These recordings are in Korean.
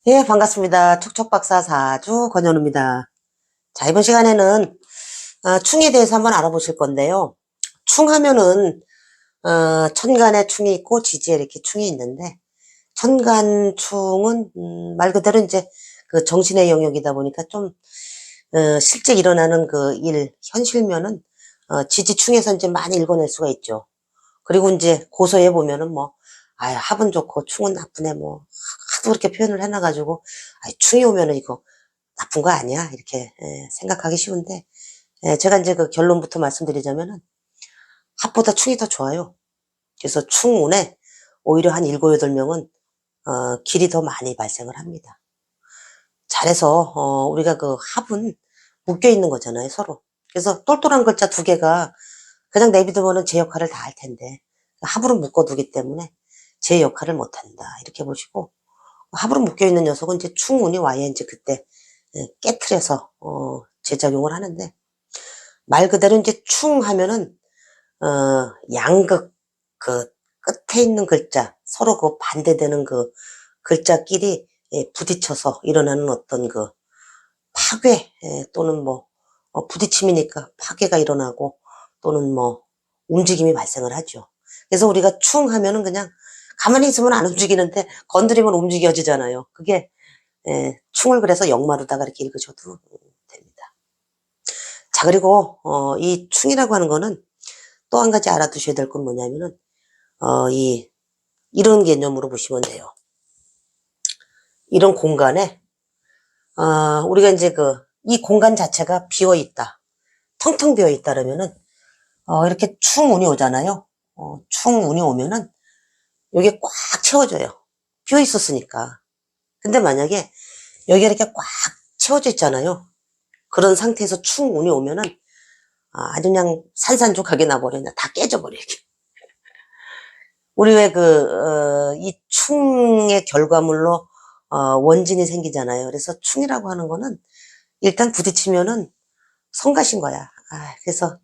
예, 반갑습니다. 촉촉박사 사주 권현우입니다. 자, 이번 시간에는 충에 대해서 한번 알아보실 건데요. 충 하면은 천간에 충이 있고 지지에 이렇게 충이 있는데, 천간충은 말 그대로 이제 그 정신의 영역이다 보니까 좀 실제 일어나는 그 일, 현실면은 지지충에서 이제 많이 읽어낼 수가 있죠. 그리고 이제 고서에 보면은 뭐 합은 좋고 충은 나쁘네 뭐 하도 그렇게 표현을 해놔가지고 충이 오면은 이거 나쁜 거 아니야 이렇게 생각하기 쉬운데, 제가 이제 그 결론부터 말씀드리자면은 합보다 충이 더 좋아요. 그래서 충운에 오히려 한 7, 8명은 길이 더 많이 발생을 합니다. 잘해서 우리가 그 합은 묶여 있는 거잖아요, 서로. 그래서 똘똘한 글자 2개가 그냥 내비두면은 제 역할을 다 할 텐데, 합으로 묶어두기 때문에 제 역할을 못한다 이렇게 보시고, 합으로 묶여있는 녀석은 이제 충운이 와야 이제 그때 깨트려서 재작용을 하는데, 말 그대로 이제 충 하면은 양극, 그 끝에 있는 글자 서로 그 반대되는 그 글자끼리 부딪혀서 일어나는 어떤 그 파괴, 또는 뭐 부딪힘이니까 파괴가 일어나고 또는 뭐 움직임이 발생을 하죠. 그래서 우리가 충 하면은 그냥 가만히 있으면 안 움직이는데 건드리면 움직여지잖아요. 그게 충을 그래서 역마루다가 이렇게 읽으셔도 됩니다. 자, 그리고 이 충이라고 하는 거는 또 한 가지 알아두셔야 될 건 뭐냐면은 이런 개념으로 보시면 돼요. 이런 공간에 우리가 이제 이 공간 자체가 비어 있다, 텅텅 비어 있다 그러면은 이렇게 충운이 오잖아요. 충운이 오면은 여기에 꽉 채워져요. 비어 있었으니까. 근데 만약에 여기가 이렇게 꽉 채워져 있잖아요. 그런 상태에서 충운이 오면은 아주 그냥 산산조각이 나버려. 다 깨져버려, 이게. 우리 왜 이 충의 결과물로 원진이 생기잖아요. 그래서 충이라고 하는 거는 일단 부딪히면은 성가신 거야. 그래서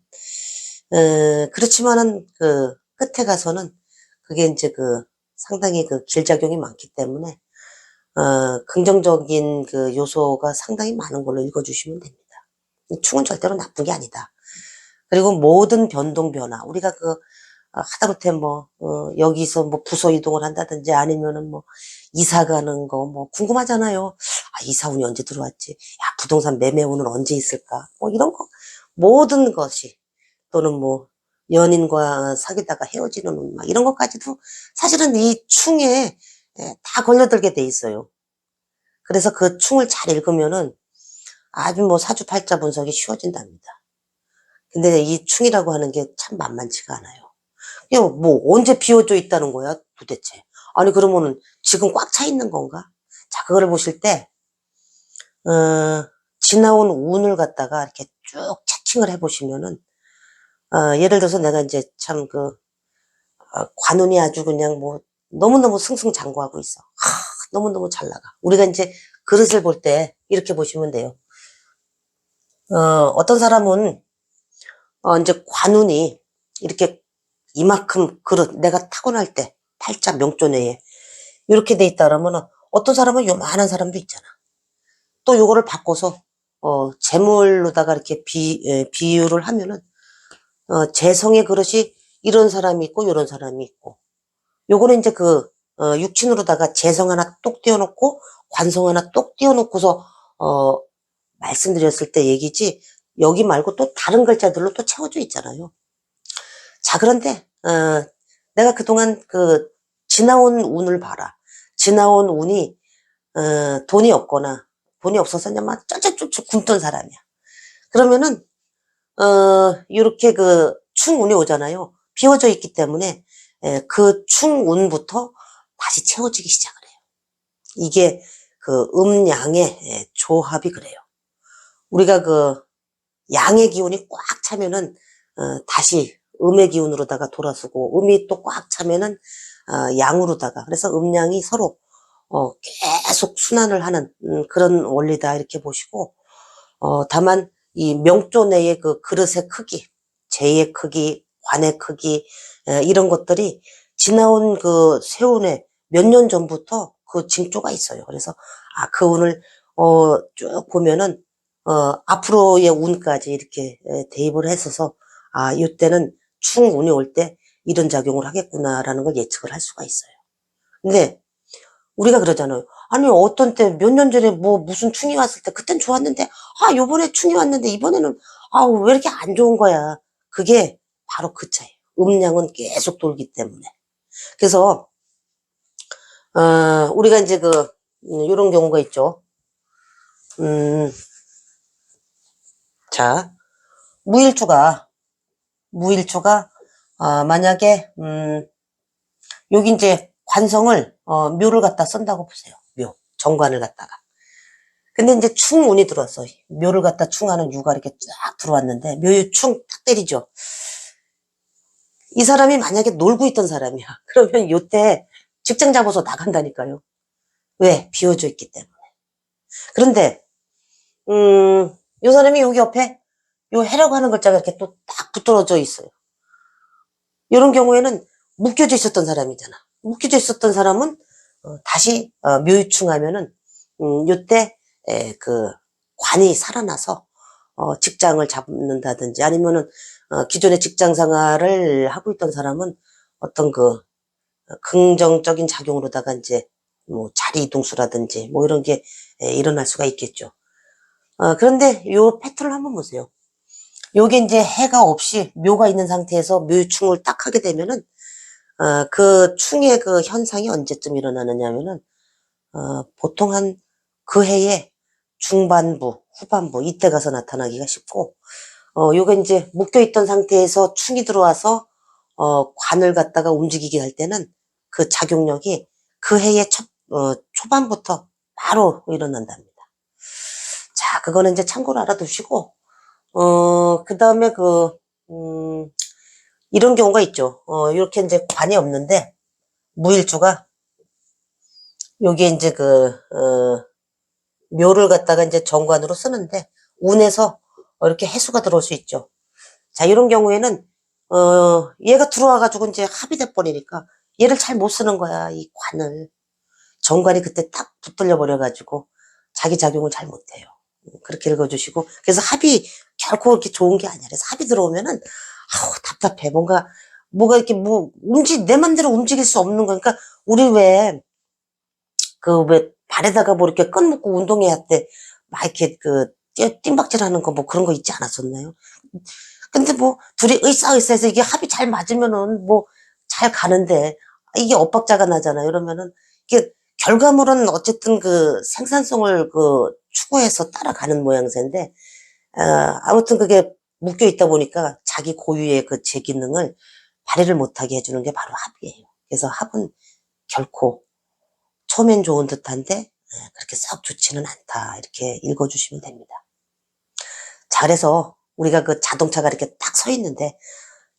그렇지만은 그 끝에 가서는 그게 이제 상당히 그 길작용이 많기 때문에 긍정적인 그 요소가 상당히 많은 걸로 읽어주시면 됩니다. 충은 절대로 나쁜 게 아니다. 그리고 모든 변동 변화, 우리가 하다못해 뭐 여기서 뭐 부서 이동을 한다든지 아니면은 뭐 이사 가는 거 뭐 궁금하잖아요. 이사운이 언제 들어왔지? 부동산 매매운은 언제 있을까? 뭐 이런 거 모든 것이, 또는 뭐 연인과 사귀다가 헤어지는 운, 막 이런 것까지도 사실은 이 충에 다 걸려들게 돼 있어요. 그래서 그 충을 잘 읽으면은 아주 뭐 사주팔자 분석이 쉬워진답니다. 근데 이 충이라고 하는 게 참 만만치가 않아요. 그냥 뭐 언제 비워져 있다는 거야 도대체. 아니 그러면은 지금 꽉 차 있는 건가? 자, 그거를 보실 때 지나온 운을 갖다가 이렇게 쭉 채팅을 해보시면은 예를 들어서 내가 이제 참 관운이 아주 그냥 뭐 너무너무 승승장구하고 있어. 너무너무 잘 나가. 우리가 이제 그릇을 볼 때 이렇게 보시면 돼요. 어떤 사람은 이제 관운이 이렇게 이만큼 그릇, 내가 타고날 때 팔자 명존에 이렇게 돼 있다 그러면, 어떤 사람은 요만한 사람도 있잖아. 또 요거를 바꿔서 재물로다가 이렇게 비유를 하면은 재성의 그릇이 이런 사람이 있고 요런 사람이 있고, 요거는 이제 육친으로다가 재성 하나 똑 띄워놓고 관성 하나 똑 띄워놓고서 말씀드렸을 때 얘기지, 여기 말고 또 다른 글자들로 또 채워져 있잖아요. 자, 그런데 내가 그동안 지나온 운을 봐라. 지나온 운이 돈이 없거나 돈이 없어서 그냥 막 쩔쩔쩔쩔 굶던 사람이야. 그러면은 요렇게 충운이 오잖아요. 비워져 있기 때문에 그 충운부터 다시 채워지기 시작을 해요. 이게 음양의 조합이 그래요. 우리가 양의 기운이 꽉 차면은 다시 음의 기운으로다가 돌아서고, 음이 또 꽉 차면은 양으로다가, 그래서 음양이 서로 계속 순환을 하는 그런 원리다 이렇게 보시고, 다만 이 명조 내의 그릇의 크기, 재의 크기, 관의 크기, 이런 것들이 지나온 세운에 몇 년 전부터 그 징조가 있어요. 그래서 그 운을, 쭉 보면은, 앞으로의 운까지 이렇게 대입을 했어서, 이때는 충운이 올 때 이런 작용을 하겠구나라는 걸 예측을 할 수가 있어요. 근데, 우리가 그러잖아요. 아니, 어떤 때, 몇 년 전에 뭐, 무슨 충이 왔을 때, 그땐 좋았는데, 요번에 충이 왔는데, 이번에는, 왜 이렇게 안 좋은 거야. 그게 바로 그 차이에요. 음량은 계속 돌기 때문에. 그래서, 우리가 이제 요런 경우가 있죠. 자, 무일주가, 만약에, 여기 이제 관성을, 묘를 갖다 쓴다고 보세요. 묘. 정관을 갖다가. 근데 이제 충운이 들어왔어. 묘를 갖다 충하는 유가 이렇게 쫙 들어왔는데, 묘유 충 딱 때리죠. 이 사람이 만약에 놀고 있던 사람이야. 그러면 요때 직장 잡아서 나간다니까요. 왜? 비워져 있기 때문에. 그런데, 요 사람이 여기 옆에 요 해라고 하는 글자가 이렇게 또 딱 붙들어져 있어요. 이런 경우에는 묶여져 있었던 사람이잖아. 묶여져 있었던 사람은 다시 묘유충하면은 요때 관이 살아나서 직장을 잡는다든지 아니면은 기존의 직장 생활을 하고 있던 사람은 어떤 긍정적인 작용으로다가 이제 뭐 자리 이동수라든지 뭐 이런 게 일어날 수가 있겠죠. 그런데 요 패턴을 한번 보세요. 요게 이제 해가 없이 묘가 있는 상태에서 묘충을 딱 하게 되면은 그 충의 그 현상이 언제쯤 일어나느냐면은 보통 한 그 해의 중반부, 후반부 이때 가서 나타나기가 쉽고 요게 이제 묶여있던 상태에서 충이 들어와서 관을 갖다가 움직이게 할 때는 그 작용력이 그 해의 초반부터 바로 일어난답니다. 자, 그거는 이제 참고로 알아두시고 그 다음에 이런 경우가 있죠. 이렇게 이제 관이 없는데, 무일주가, 여기에 이제 묘를 갖다가 이제 정관으로 쓰는데, 운에서 이렇게 해수가 들어올 수 있죠. 자, 이런 경우에는, 얘가 들어와가지고 이제 합의돼 버리니까, 얘를 잘 못 쓰는 거야, 이 관을. 정관이 그때 딱 붙들려 버려가지고, 자기 작용을 잘 못해요. 그렇게 읽어주시고, 그래서 합이 결코 그렇게 좋은 게 아니라, 그래서 합이 들어오면은, 답답해. 뭐가 이렇게 내 맘대로 움직일 수 없는 거니까, 우리 왜 발에다가 뭐 이렇게 끈 묶고 운동해야 때, 막 이렇게 띵박질 하는 거 뭐 그런 거 있지 않았었나요? 근데 뭐, 둘이 의싸의싸해서 이게 합이 잘 맞으면은 뭐, 잘 가는데, 이게 엇박자가 나잖아요. 이러면은, 이게 결과물은 어쨌든 생산성을 추구해서 따라가는 모양새인데, 아무튼 그게 묶여 있다 보니까 자기 고유의 제 기능을 발휘를 못하게 해주는 게 바로 합이에요. 그래서 합은 결코 처음엔 좋은 듯한데 그렇게 썩 좋지는 않다. 이렇게 읽어주시면 됩니다. 자, 그래서 우리가 자동차가 이렇게 딱 서 있는데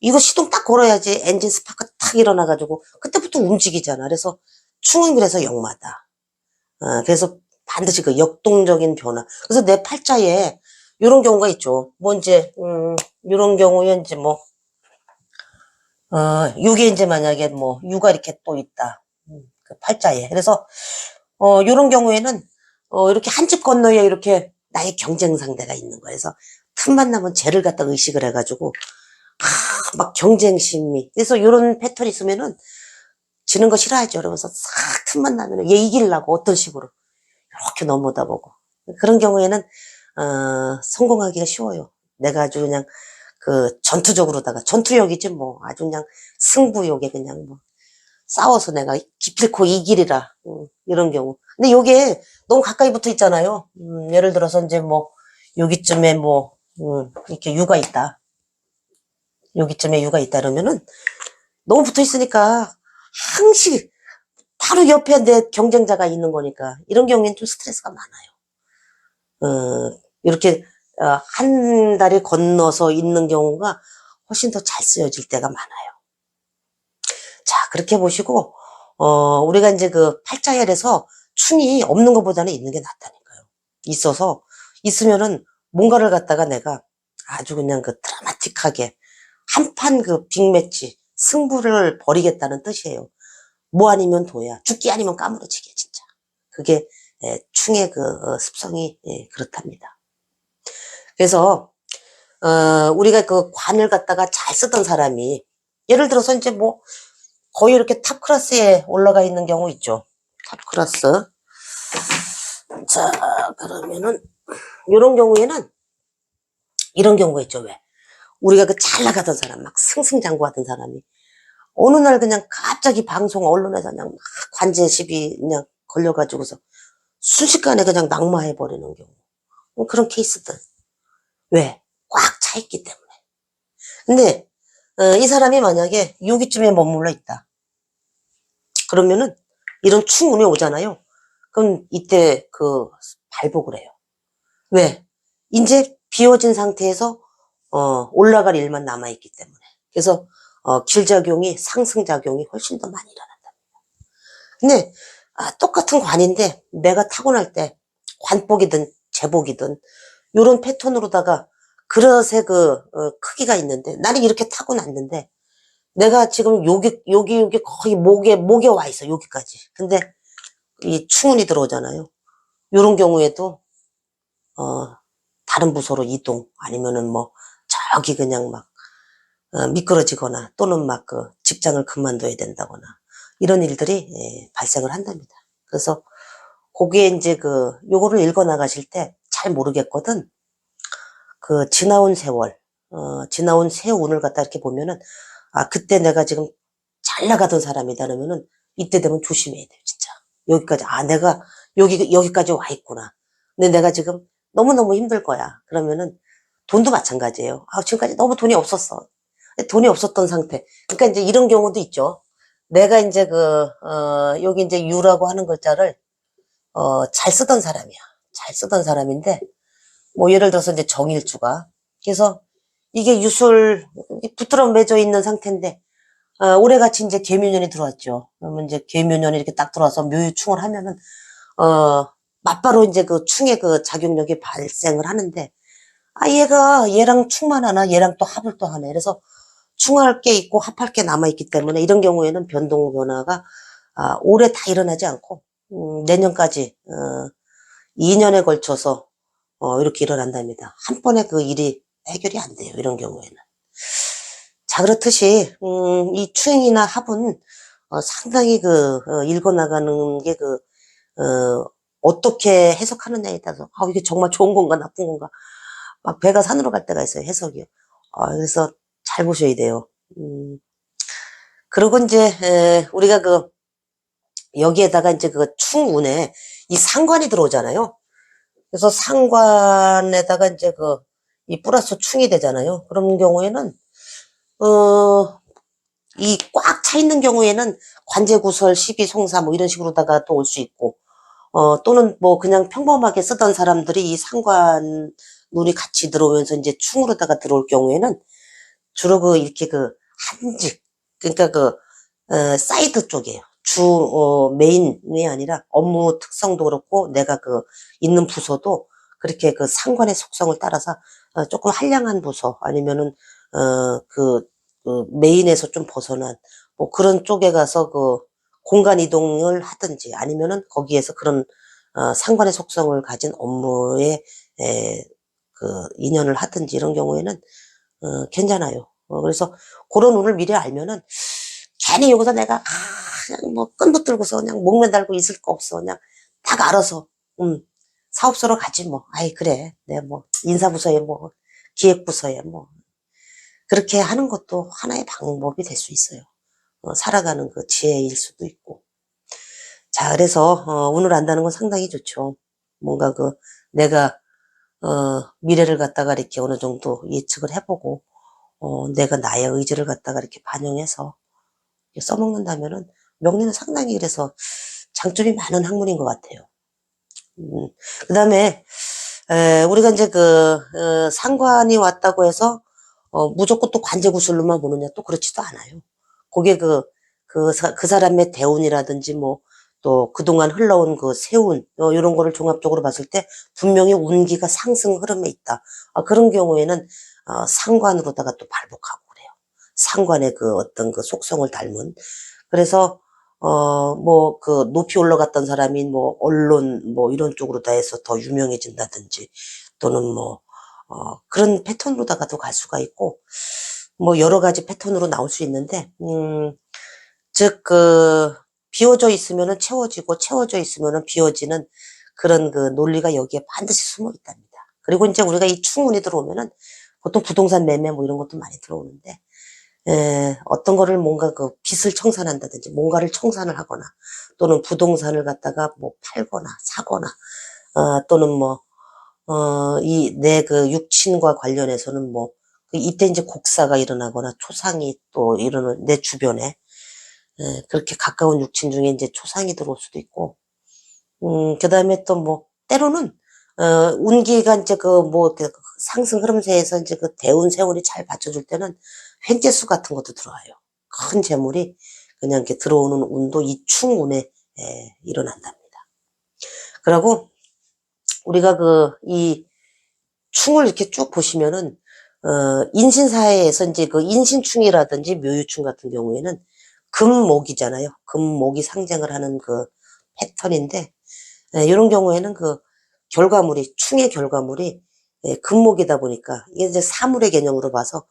이거 시동 딱 걸어야지 엔진 스파크가 탁 일어나가지고 그때부터 움직이잖아. 그래서 충은 그래서 역마다. 그래서 반드시 역동적인 변화. 그래서 내 팔자에 이런 경우가 있죠. 뭐 이제 이런 경우에 이제 이게 이제 만약에 유가 이렇게 또 있다. 그 팔자에. 그래서 이런 경우에는 이렇게 한 집 건너에 이렇게 나의 경쟁 상대가 있는 거예요. 그래서 틈만 나면 쟤를 갖다 의식을 해가지고 막 경쟁심이. 그래서 이런 패턴이 있으면은 지는 거 싫어하죠. 그러면서 싹 틈만 나면 얘 이기려고 어떤 식으로 이렇게 넘어다 보고. 그런 경우에는 성공하기가 쉬워요. 내가 아주 그냥 전투적으로다가 전투력이지 뭐 아주 그냥 승부욕에 그냥 싸워서 내가 기필코 이기리라 이런 경우. 근데 요게 너무 가까이 붙어 있잖아요. 예를 들어서 이제 여기쯤에 이렇게 유가 있다. 여기쯤에 유가 있다 그러면은 너무 붙어 있으니까 항시 바로 옆에 내 경쟁자가 있는 거니까 이런 경우에는 좀 스트레스가 많아요. 이렇게 한 다리 건너서 있는 경우가 훨씬 더 잘 쓰여질 때가 많아요. 자, 그렇게 보시고 우리가 이제 팔자열에서 충이 없는 것보다는 있는 게 낫다니까요. 있으면은 뭔가를 갖다가 내가 아주 그냥 드라마틱하게 한판 빅매치 승부를 벌이겠다는 뜻이에요. 뭐 아니면 도야. 죽기 아니면 까무러치기 진짜. 그게 충의 그 습성이 그렇답니다. 그래서 우리가 그 관을 갖다가 잘 쓰던 사람이 예를 들어서 이제 뭐 거의 이렇게 탑 클래스에 올라가 있는 경우 있죠. 탑 클래스. 자, 그러면은 이런 경우에는 이런 경우가 있죠. 왜? 우리가 그 잘 나가던 사람, 막 승승장구하던 사람이 어느 날 그냥 갑자기 방송 언론에서 그냥 막 관제 시비 그냥 걸려가지고서 순식간에 그냥 낙마해버리는 경우. 뭐 그런 케이스들. 왜? 꽉 차 있기 때문에. 근데 이 사람이 만약에 여기쯤에 머물러 있다. 그러면은 이런 충운이 오잖아요. 그럼 이때 그 발복을 해요. 왜? 이제 비워진 상태에서 올라갈 일만 남아있기 때문에. 그래서 길작용이 상승작용이 훨씬 더 많이 일어난다. 근데 똑같은 관인데 내가 타고날 때 관복이든 제복이든 요런 패턴으로다가 그릇의 그 크기가 있는데 나는 이렇게 타고났는데 내가 지금 여기 거의 목에 와 있어. 여기까지. 근데 이 충운이 들어오잖아요. 요런 경우에도 다른 부서로 이동 아니면은 뭐 저기 그냥 막 미끄러지거나 또는 막 그 직장을 그만둬야 된다거나 이런 일들이 발생을 한답니다. 그래서 거기에 이제 그 요거를 읽어 나가실 때 잘 모르겠거든. 그 지나온 세월, 지나온 새 운을 갖다 이렇게 보면은 그때 내가 지금 잘 나가던 사람이다 그러면은 이때 되면 조심해야 돼요, 진짜. 여기까지 내가 여기까지 와 있구나. 근데 내가 지금 너무너무 힘들 거야. 그러면은 돈도 마찬가지예요. 지금까지 너무 돈이 없었어. 돈이 없었던 상태. 그러니까 이제 이런 경우도 있죠. 내가 이제 여기 이제 유라고 하는 글자를, 잘 쓰던 사람이야. 잘 쓰던 사람인데, 뭐 예를 들어서 이제 정일주가. 그래서 이게 유술, 붙들어 맺어 있는 상태인데, 올해같이 이제 계묘년이 들어왔죠. 그러면 이제 계묘년이 이렇게 딱 들어와서 묘유충을 하면은, 맞바로 이제 그 충의 그 작용력이 발생을 하는데, 얘랑 충만 하나, 얘랑 또 합을 또 하네. 그래서 충할 게 있고 합할 게 남아있기 때문에 이런 경우에는 변동 변화가 올해 다 일어나지 않고 내년까지 2년에 걸쳐서 이렇게 일어난답니다. 한 번에 그 일이 해결이 안 돼요. 이런 경우에는. 자, 그렇듯이 이 충이나 합은 상당히 읽어나가는 게 어떻게 해석하느냐에 따라서 이게 정말 좋은 건가 나쁜 건가 막 배가 산으로 갈 때가 있어요. 해석이요. 그래서 잘 보셔야 돼요. 그리고 이제 우리가 여기에다가 이제 충운에 이 상관이 들어오잖아요. 그래서 상관에다가 이제 이 플러스 충이 되잖아요. 그런 경우에는 이 꽉 차 있는 경우에는 관제구설, 시비송사 뭐 이런 식으로다가 또 올 수 있고 또는 뭐 그냥 평범하게 쓰던 사람들이 이 상관 눈이 같이 들어오면서 이제 충으로다가 들어올 경우에는 주로 이렇게 한직, 그러니까 사이드 쪽이에요. 메인이 아니라 업무 특성도 그렇고 내가 있는 부서도 그렇게 상관의 속성을 따라서 조금 한량한 부서 아니면은, 메인에서 좀 벗어난 뭐 그런 쪽에 가서 공간 이동을 하든지 아니면은 거기에서 그런 상관의 속성을 가진 업무에 인연을 하든지 이런 경우에는 괜찮아요. 그래서 그런 운을 미리 알면은 괜히 여기서 내가 그냥 뭐 끈 붙들고서 그냥 목 매달고 있을 거 없어. 그냥 딱 알아서 사업소로 가지 뭐. 그래. 내가 뭐 인사부서에 뭐 기획부서에 뭐 그렇게 하는 것도 하나의 방법이 될 수 있어요. 살아가는 지혜일 수도 있고. 자, 그래서 운을 안다는 건 상당히 좋죠. 뭔가 내가 미래를 갖다가 이렇게 어느 정도 예측을 해보고 내가 나의 의지를 갖다가 이렇게 반영해서 써먹는다면은 명리는 상당히 그래서 장점이 많은 학문인 것 같아요. 그 다음에 우리가 이제 상관이 왔다고 해서 무조건 또 관제구슬로만 보느냐 또 그렇지도 않아요. 그게 그 사람의 대운이라든지 뭐 또 그동안 흘러온 세운 이런 거를 종합적으로 봤을 때 분명히 운기가 상승 흐름에 있다. 그런 경우에는 상관으로다가 또 발복하고 그래요. 상관의 어떤 속성을 닮은. 그래서 뭐, 그, 높이 올라갔던 사람이 뭐, 언론, 뭐, 이런 쪽으로 다 해서 더 유명해진다든지, 또는 뭐, 그런 패턴으로다가도 갈 수가 있고, 뭐, 여러 가지 패턴으로 나올 수 있는데, 즉, 비워져 있으면은 채워지고, 채워져 있으면은 비워지는 그런 그 논리가 여기에 반드시 숨어 있답니다. 그리고 이제 우리가 이 충운이 들어오면은, 보통 부동산 매매 뭐 이런 것도 많이 들어오는데, 어떤 거를 뭔가 그 빚을 청산한다든지 뭔가를 청산을 하거나 또는 부동산을 갖다가 뭐 팔거나 사거나 또는 뭐 이 내 그 육친과 관련해서는 뭐 이때 이제 곡사가 일어나거나 초상이 또 일어나는 내 주변에 그렇게 가까운 육친 중에 이제 초상이 들어올 수도 있고 그다음에 또 뭐 때로는 운기가 이제 그 상승 흐름세에서 이제 그 대운 세운이 잘 받쳐줄 때는 횡재수 같은 것도 들어와요. 큰 재물이 그냥 이렇게 들어오는 운도 이 충운에 일어난답니다. 그리고 우리가 이 충을 이렇게 쭉 보시면은 인신사회에서 이제 그 인신충이라든지 묘유충 같은 경우에는 금목이잖아요. 금목이 상징을 하는 그 패턴인데 이런 경우에는 그 결과물이 충의 결과물이 금목이다 보니까 이게 이제 사물의 개념으로 봐서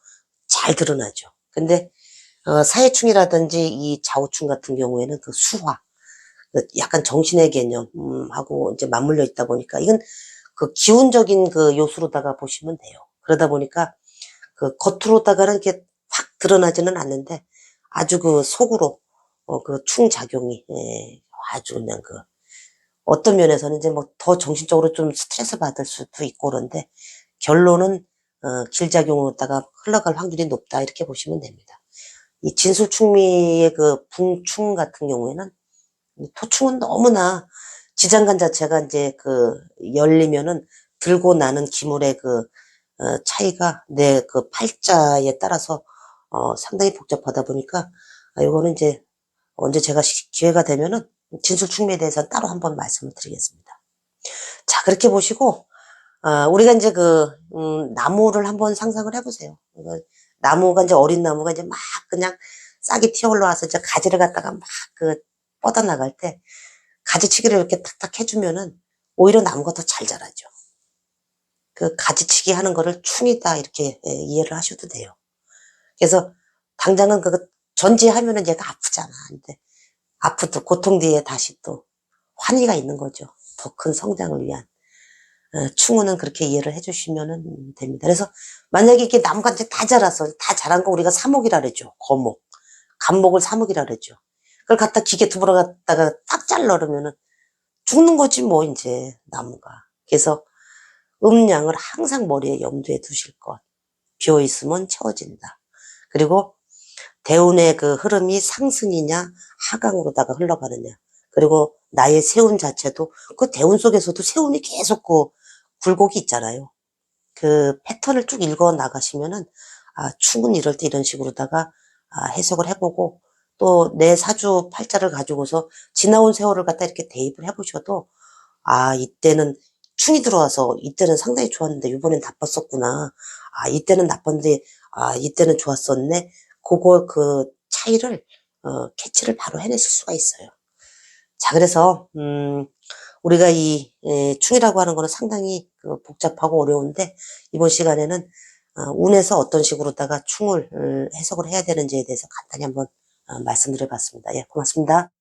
잘 드러나죠. 근데 사회충이라든지 이 좌우충 같은 경우에는 그 수화, 그 약간 정신의 개념하고 이제 맞물려 있다 보니까 이건 그 기운적인 그 요소로다가 보시면 돼요. 그러다 보니까 그 겉으로다가는 이렇게 확 드러나지는 않는데 아주 그 속으로 그 충작용이 아주 그냥 그 어떤 면에서는 이제 뭐 더 정신적으로 좀 스트레스 받을 수도 있고 그런데 결론은 길작용으로다가 흘러갈 확률이 높다 이렇게 보시면 됩니다. 이 진술충미의 그 붕충 같은 경우에는 토충은 너무나 지장간 자체가 이제 그 열리면은 들고 나는 기물의 그 차이가 내 그 팔자에 따라서 상당히 복잡하다 보니까 이거는 이제 언제 제가 기회가 되면은 진술충미에 대해서 따로 한번 말씀을 드리겠습니다. 자, 그렇게 보시고 우리가 이제 나무를 한번 상상을 해보세요. 나무가 이제 어린 나무가 이제 막 그냥 싹이 튀어 올라와서 이제 가지를 갖다가 막 뻗어나갈 때 가지치기를 이렇게 탁탁 해주면은 오히려 나무가 더 잘 자라죠. 그 가지치기 하는 거를 충이다 이렇게 이해를 하셔도 돼요. 그래서 당장은 전지하면은 얘가 아프잖아. 근데 아프도 고통 뒤에 다시 또 환희가 있는 거죠. 더 큰 성장을 위한. 충우는 그렇게 이해를 해주시면 됩니다. 그래서 만약에 이게 나무가 이제 다 자라서 다 자란 거 우리가 사목이라 그러죠. 거목. 간목을 사목이라 그러죠. 그걸 갖다 기계 두부러 갖다가 딱 잘라 그러면은 죽는 거지 뭐 이제 나무가. 그래서 음양을 항상 머리에 염두에 두실 것. 비어 있으면 채워진다. 그리고 대운의 그 흐름이 상승이냐 하강으로다가 흘러가느냐. 그리고 나의 세운 자체도 그 대운 속에서도 세운이 계속 굴곡이 있잖아요. 그 패턴을 쭉 읽어 나가시면은 충분 이럴 때 이런 식으로다가 해석을 해보고 또 내 사주 팔자를 가지고서 지나온 세월을 갖다 이렇게 대입을 해보셔도 이때는 충이 들어와서 이때는 상당히 좋았는데 이번엔 나빴었구나. 이때는 나빴는데 이때는 좋았었네. 그거 그 차이를 캐치를 바로 해내실 수가 있어요. 자, 그래서 우리가 충이라고 하는 거는 상당히 복잡하고 어려운데 이번 시간에는 운에서 어떤 식으로다가 충을 해석을 해야 되는지에 대해서 간단히 한번 말씀드려봤습니다. 예, 고맙습니다.